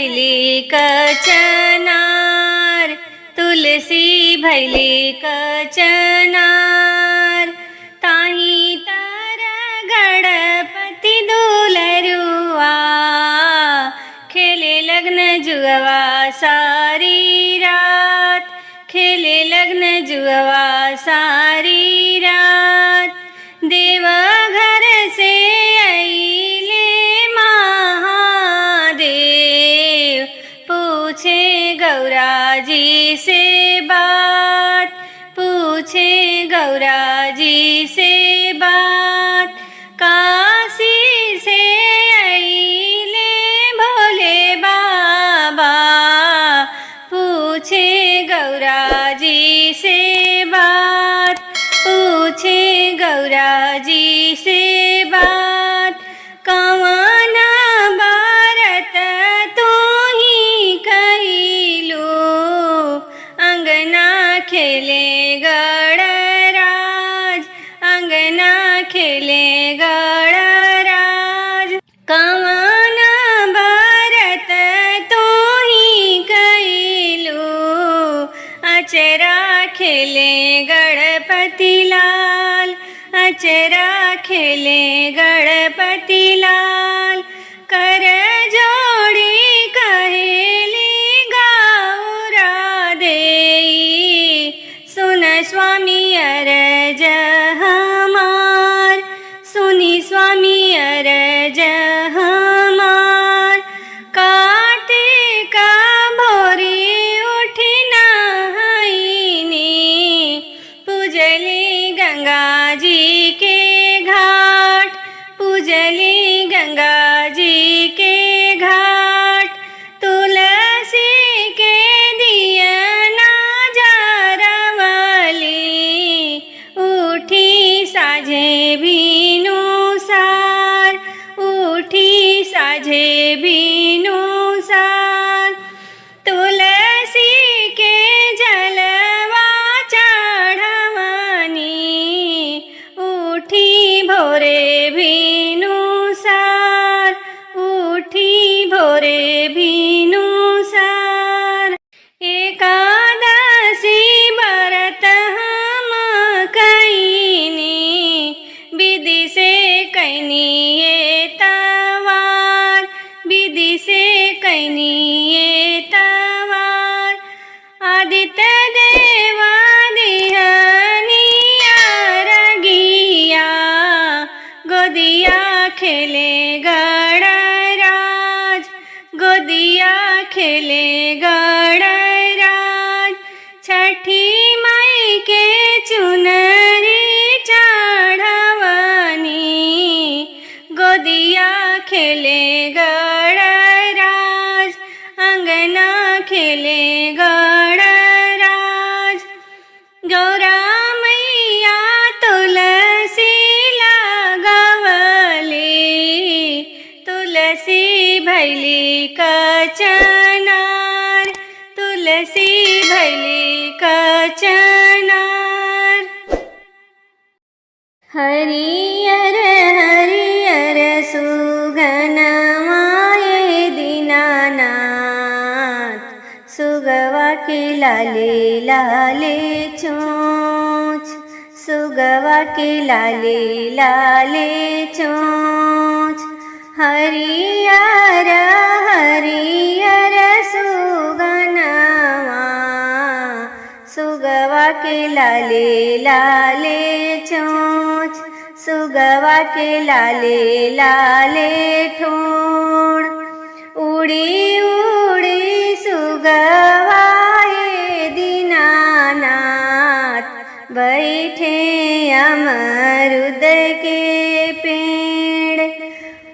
भैली कचनार, तुलसी भैली कचनार। ताही तर गणपति दुलरुआ, खेले लग्न जुगवा सारी रात, खेले लग्न जुगवा सारी रात। देव घर से आइले महादेव, पूछे गौरा जी से बात, पूछे गौरा जी से बात। काशी से आइले भोले बाबा, पूछे गौरा जी से बात, पूछे गौरा जी से बात। कवन बारत तू ही कइलू, अंगना खेले गणराज, अंगना खेले गणराज। कवन बारत तू ही कइलू, अचरा खेले गणपति लाल, अचरा खेले गणपति लाल। कर जोड़ी कहेली गौरा देई, सुन स्वामी अरज हमार, सुनी स्वामी अरज हमार। कार्तिक भोरी उठी नहाइनी, पूजली गंगा जी के घाट, पूजली गंगा जी के घाट। तुलसी के दिया ना जरवली, उठी साझे भीनु सार, उठी साझे भीनु सार। तुलसी के जलवा चढ़वनी, उठी भोरे भीनु सार, उठी भोरे भीनु सार। एकादशी व्रत हम कइनी, विधि से कइनी ये तवार, विधि से कइनी ये तवार। आदित्य देवा दिहनी अरगिया, गोदिया खेले गणराज, गोदिया खेले गणराज। छठी माई के चुनरी चढ़वनी, गोदिया खेले गणराज, अंगना खेले गणराज। गौरा मैया तुलसी लगवली, तुलसी भैली कचनार, तुलसी भैली कचनार। हरियर हरियर सुगनवाए दीनानाथ, सुगवा के लाले लाले चोंच, सुगवा के लाले लाले चोंच। हरियर हरियर सुगनवा, सुगवा के लाले लाले चोंच, सुगवा के लाले लाले ठोड़। उड़ी उड़ी सुगवाए दीनानाथ, बैठे अमरुद के पेड़।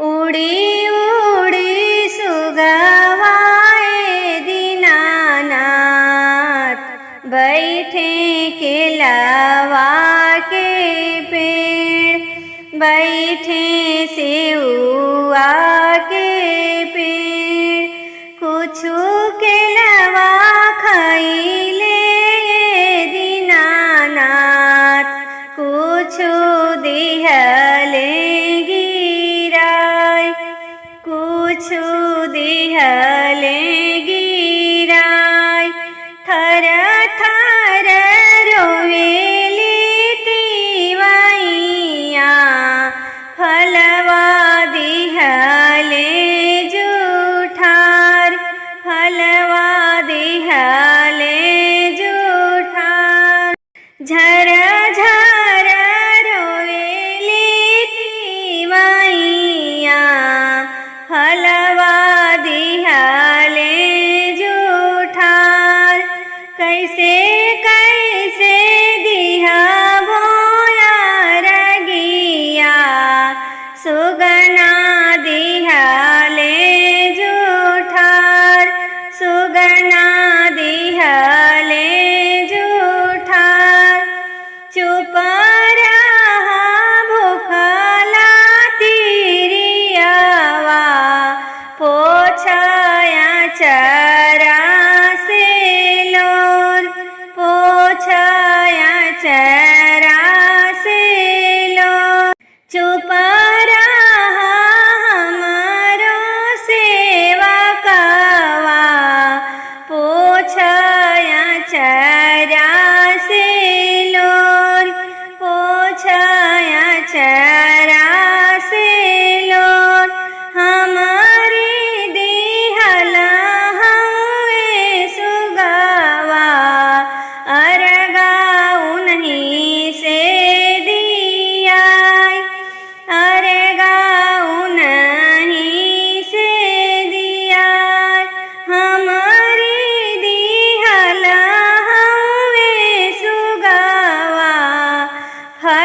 उड़ी उड़ी सुगवाए दीनानाथ, बैठे केलावा के पेड़, बैठे सेउआ के पेड़। कुछु केलवा खइले दीनानाथ, कुछु दिहले गिराय, कुछु दिहले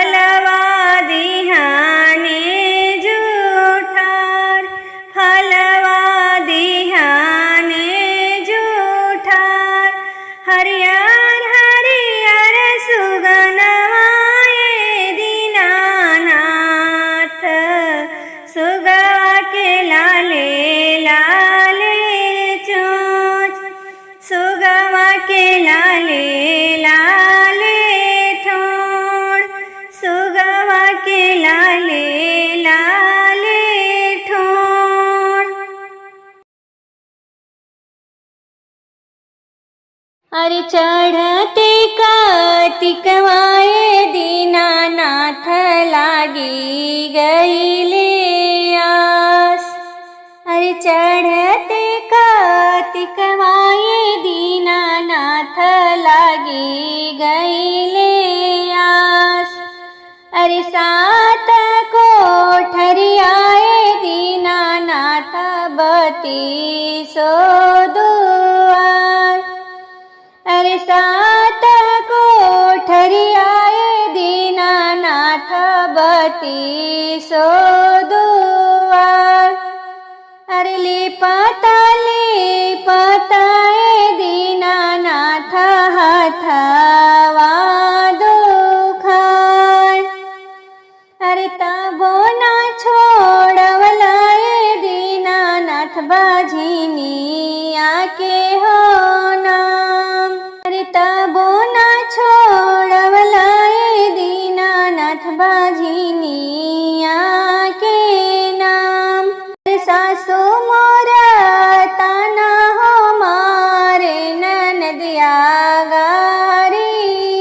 फलवा दिहाने जूठार, फलवा दिहाने जूठार। हरियर हरियर सुगनवाए दीनानाथ, सुगवा के लाले लाले चोंच, सुगवा के लाले लाले ठोड़, सुगवा के लाले लाले ठोड़। अरे चढ़ते कार्तिकवाए दीनानाथ लागी गईले आस। अरे चढ़ते कार्तिकवाए दीनानाथ लागी गईले आस। अरे सात कोठरियाए दीनानाथ बत्तीसो दुआर। अरे सात कोठरियाए दीनानाथ बत्तीसो दुआर। अरे लिपताए दीनानाथ हाथवा दुखार। अरे तबो ना छोड़वलाए दीनानाथ बाझिनिया के हो नाम। अरे तबो ना छोड़वलाए दीनानाथ बाझिनिया के नाम। सासु मोरा ताना हो मारे ननदिया गारी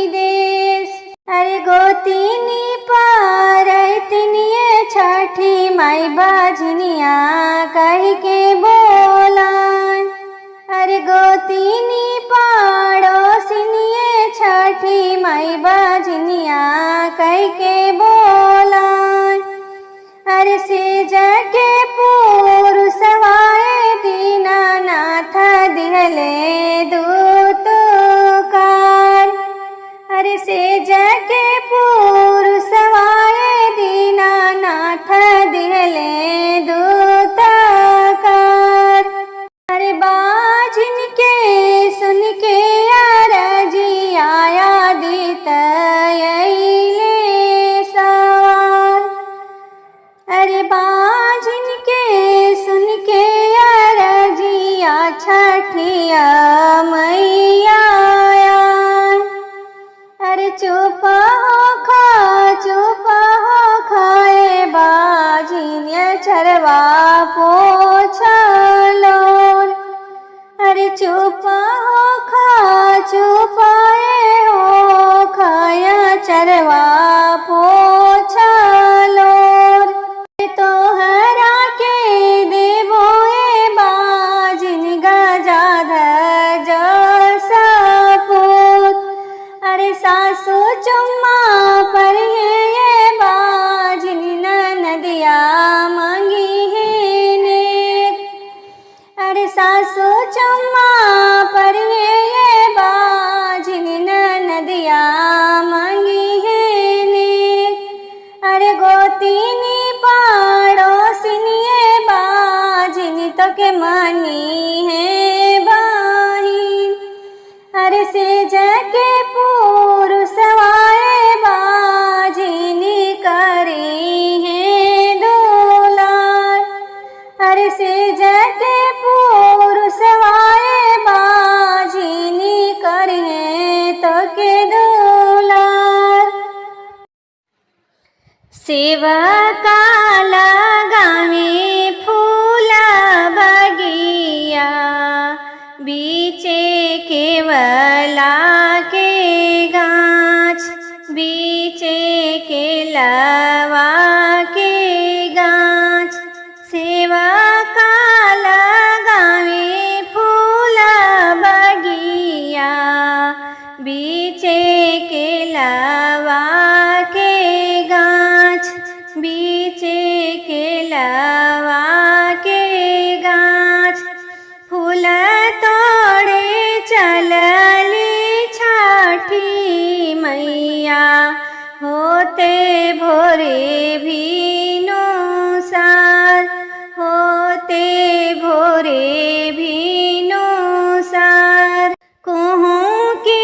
देश। अरे गोतिनी पारतिनिये छठी माई बाझनिया कह के बोलान। अरे गोतिनी पाड़ोसिनिये छठी माई बाझनिया कह के बोलान। अरे से जगे पुरुषवाए दीनानाथ दिहले दूतकार। अरे से जगे पुरुषवाए दीनानाथ दिहले दूतकार। अरे बाझिन के सुन के अरजी आया दीत अइले सवार। अरे बाझिन के सुन के अरजिया छठिया मैया। अरे चुप हो खाए बाझिन चरवा पोछलो। अरे चुप हो खाया चरवा पोछलो। तोहरा के देवो ए बाझिन गजाधर जैसा पूत। अरे सासु चुम्मा पर ये बाझिन ननदिया मांगी है नेक। अरे सासु चुम्मा पर ये बाझिन ननदिया मांगी है नेक। अरे गोतिनी पाड़ोसिनिये बाझिनी तो के मानी है बाहिन। अरे से जगे पुरुषवाए बाझिनी करी है दुलार। अरे से जगे पुरुषवाए बाझिनी करी है तो के दुलार। सेवका लगावे फूला बगिया, बीचे केवला के गाछ, बीचे केलवा के गाछ। सेवका लगावे फूला बगिया, बीचे केलवा के गाछ, बीचे केलवा के गाछ। फूल तोड़े चलली छठी मैया, हो होते भोरे भीनु सार, होते भोरे भीनु सार। कहूँ के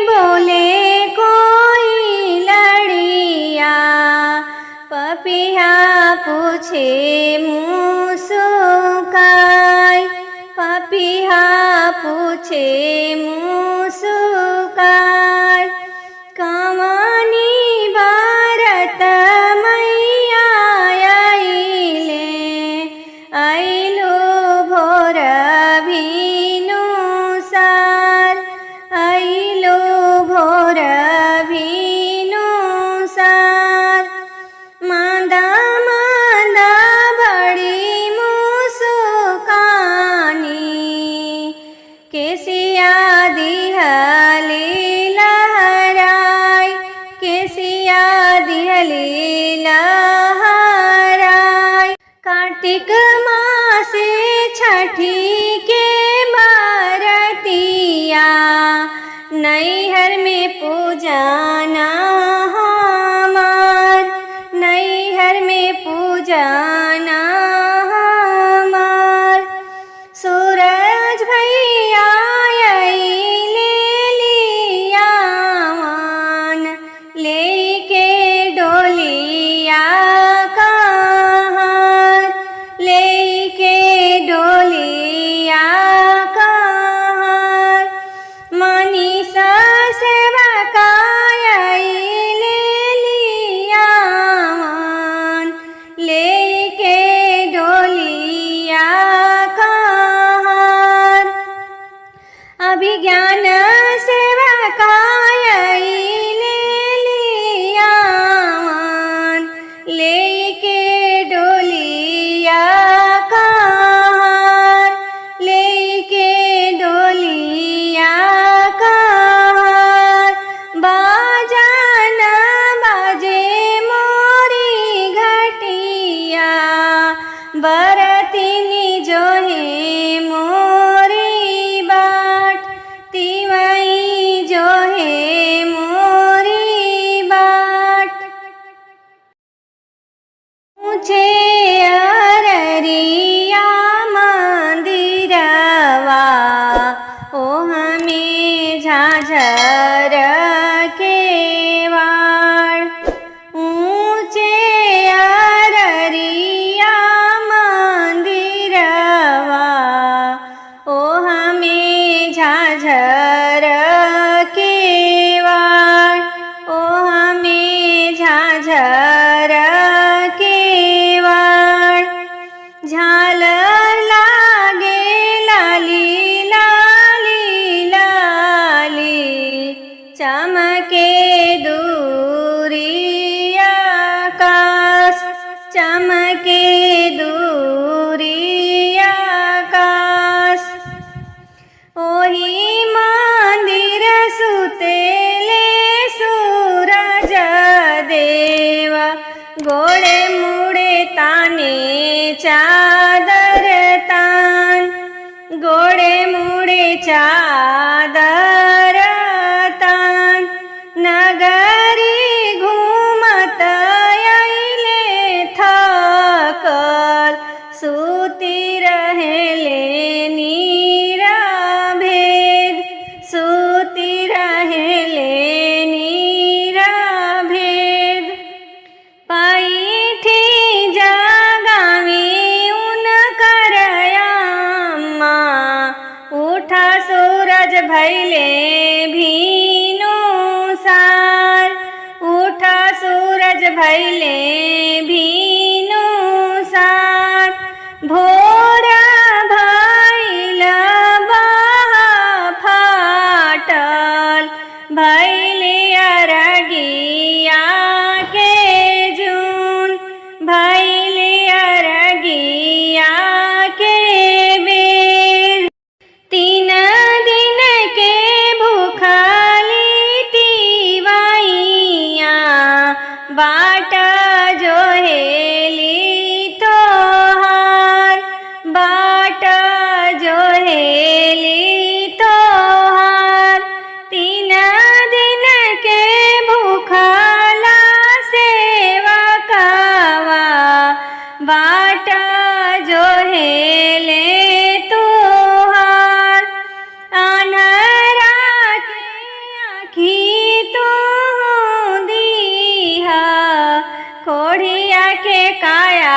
बोले कोई लड़िया, पपिया पूछे मुस्काय, पपिया पूछे मुस्काय। कवनी भारत मैया आइले, आइलो भोर भीनु सार, आइलो भोर भीनु सार। मांदा मांदा बड़ी मुस्कानी, केसिया दिहली लहराय, केसिया दिहली लहराय। कार्तिक मासे छठी के बरतिया, नैहर में पूजना हमार, नैहर में पूजना हमार। सूरज भैया अइले लियावन, लेके डोलिया कहार, लेके डोलिया कहार। मनीषा सेवका अइले लियावन, लेके डोलिया कहार। अभिज्ञान सेवका अइले लियावन, लेके डोलिया कहार, लेके डोलिया कहार। बाजन बाजे मोरी घटिया, बरतिनी जोहे मोरी बाट, तिवई जोहे मोरी बाट। ऊँचे अररिया मंदिरवा, ओ हमें झाझर के वाड़। ऊँचे अररिया मंदिरवा, ओ हमें झाझर के वाड़, ओ हमें झाझर के वाड़। झालर लागे लाली लाली लाली, चमके दूरी आकाश, चमके दूरी आकाश। ओही मंदिर सुतेले सूरज देव, गोड़े मुड़े ताने चादर तान, गोड़े मुड़े चादर तान। नगरी घूमत अइले थकल, सूती रहेले नीरभेद, सूती रहेले नीरभेद। पैठी जगावी उनकर अम्मा, उठा सूरज भैले भीनु सार, उठा सूरज भैले भीनु सार। भोर भैल बहा फाटल, भैले अरगिया के जून, भैले अरगिया के बेर। 3 दिन के भूखली तिवैया, बाट जोहेली तोहार, बाट जोहेली तोहार। 3 दिन के भूखला के काया